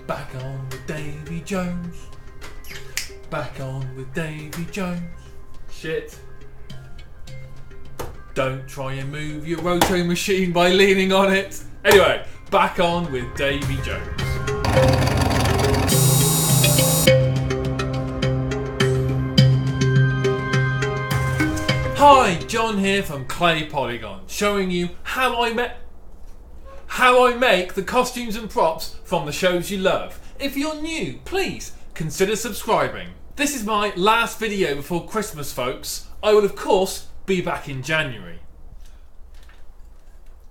Back on with Davy Jones. Back on with Davy Jones. Shit. Don't try and move your roto machine by leaning on it. Anyway, back on with Davy Jones. Hi, John here from Clay Polygon, showing you how I make the costumes and props from the shows you love. If you're new, please consider subscribing. This is my last video before Christmas, folks. I will of course be back in January.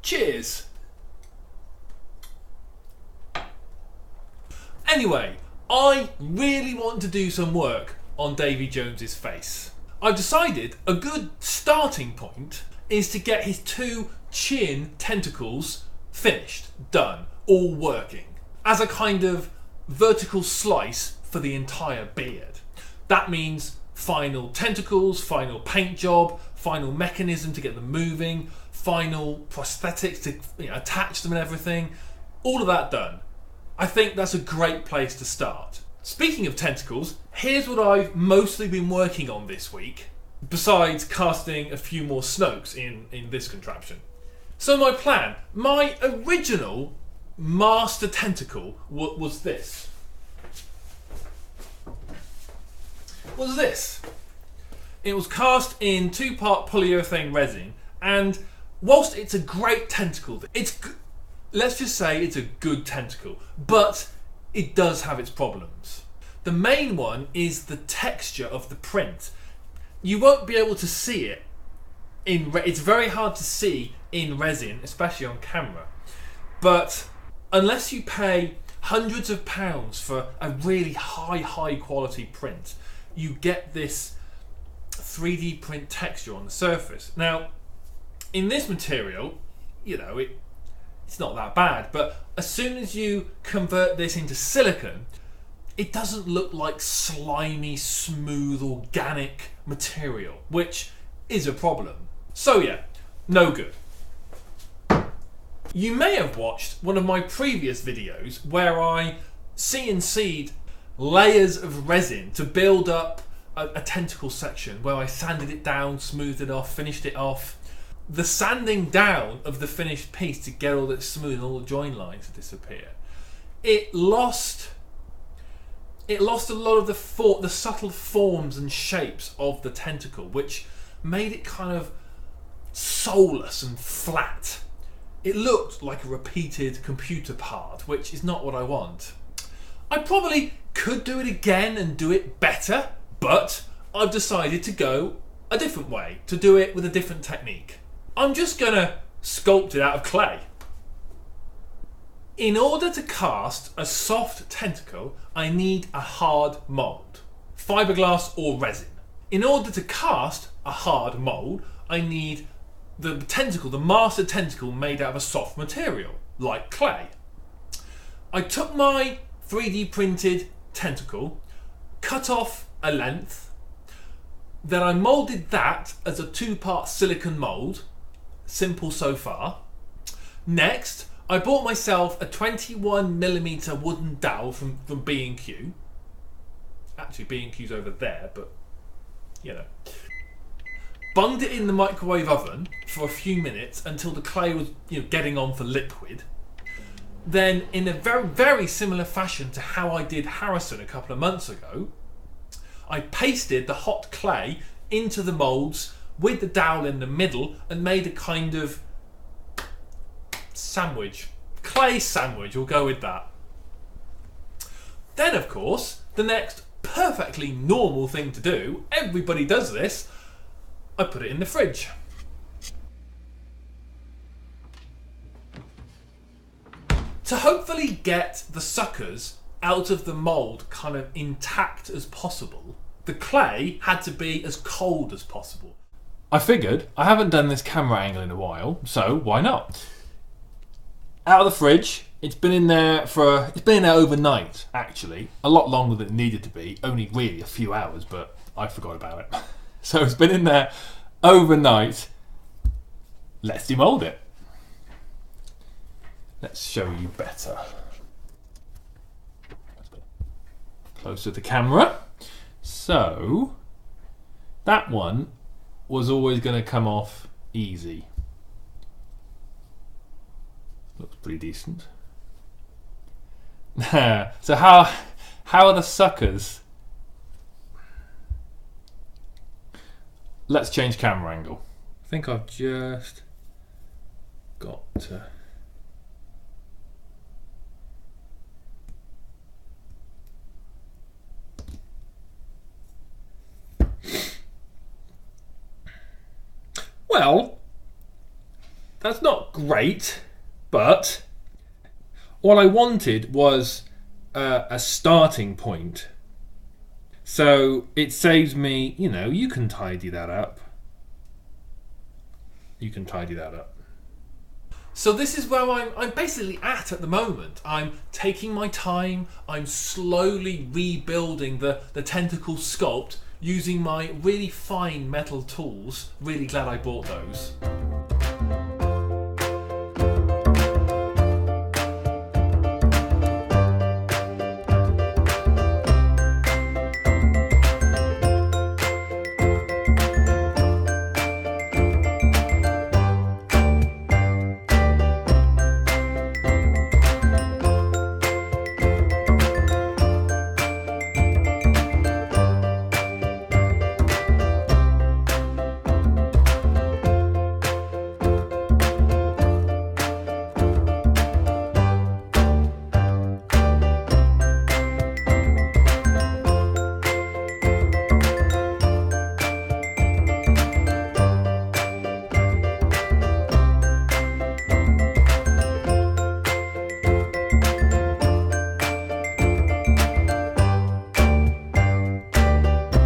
Cheers. Anyway, I really want to do some work on Davy Jones's face. I've decided a good starting point is to get his two chin tentacles finished, done, all working, as a kind of vertical slice for the entire beard. That means final tentacles, final paint job, final mechanism to get them moving, final prosthetics to attach them and everything. All of that done. I think that's a great place to start. Speaking of tentacles, here's what I've mostly been working on this week, besides casting a few more Snokes in this contraption. So my plan, my original master tentacle was this. It was cast in 2-part polyurethane resin, and whilst it's a great tentacle, let's just say it's a good tentacle, but it does have its problems. The main one is the texture of the print. You won't be able to see it it's very hard to see in resin, especially on camera. But unless you pay hundreds of pounds for a really high quality print, you get this 3D print texture on the surface. Now, in this material, it's not that bad, but as soon as you convert this into silicone, it doesn't look like slimy, smooth, organic material, which is a problem. So yeah, no good. You may have watched one of my previous videos where I CNC'd layers of resin to build up a tentacle section, where I sanded it down, smoothed it off, finished it off. The sanding down of the finished piece to get all that smooth and all the join lines to disappear, it lost a lot of the subtle forms and shapes of the tentacle, which made it kind of soulless and flat. It looked like a repeated computer part, which is not what I want. I probably could do it again and do it better, but I've decided to go a different way, to do it with a different technique. I'm just gonna sculpt it out of clay. In order to cast a soft tentacle, I need a hard mould, fiberglass or resin. In order to cast a hard mould, I need the tentacle, the master tentacle, made out of a soft material, like clay. I took my 3D printed tentacle, cut off a length, then I moulded that as a 2-part silicone mould. Simple so far. Next, I bought myself a 21mm wooden dowel from B&Q. Actually, B&Q's over there, but bunged it in the microwave oven for a few minutes until the clay was getting on for liquid. Then, in a very, very similar fashion to how I did Harrison a couple of months ago, I pasted the hot clay into the moulds with the dowel in the middle and made a kind of sandwich. Clay sandwich, we'll go with that. Then, of course, the next perfectly normal thing to do, everybody does this, I put it in the fridge. To hopefully get the suckers out of the mould kind of intact as possible, the clay had to be as cold as possible. I figured I haven't done this camera angle in a while, so why not? Out of the fridge. It's been in there overnight, actually. A lot longer than it needed to be. Only really a few hours, but I forgot about it. So it's been in there overnight. Let's demold it. Let's show you better. close to the camera. So that one was always going to come off easy. Looks pretty decent. So how are the suckers? Let's change camera angle. I think I've just got to... Well, that's not great, but what I wanted was a starting point. So it saves me, you know, you can tidy that up. You can tidy that up. So this is where I'm basically at the moment. I'm taking my time. I'm slowly rebuilding the tentacle sculpt using my really fine metal tools. Really glad I bought those.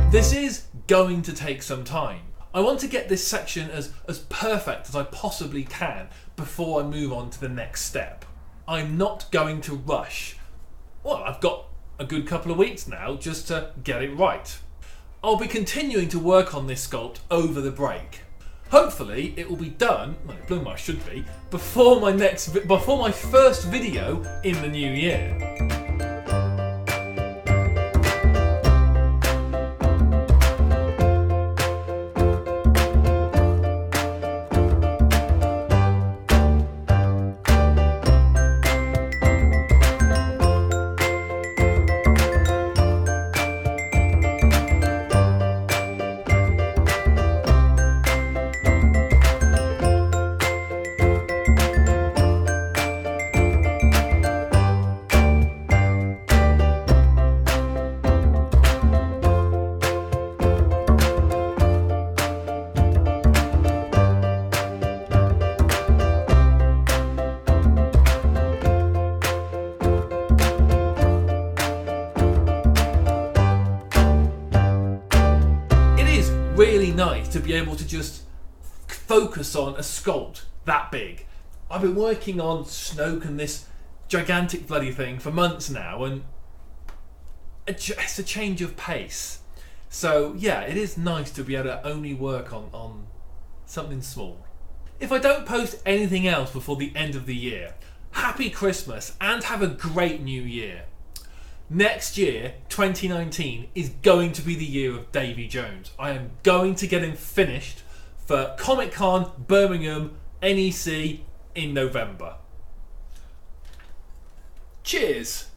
This is going to take some time. I want to get this section as perfect as I possibly can before I move on to the next step. I'm not going to rush. Well, I've got a good couple of weeks now just to get it right. I'll be continuing to work on this sculpt over the break. Hopefully it will be done, well, it blooming well should be, before my first video in the new year. Really nice to be able to just focus on a sculpt that big. I've been working on Snoke and this gigantic bloody thing for months now, and it's a change of pace. So yeah, it is nice to be able to only work on something small. If I don't post anything else before the end of the year, happy Christmas and have a great new year. Next year, 2019, is going to be the year of Davy Jones. I am going to get him finished for Comic-Con Birmingham NEC in November. Cheers!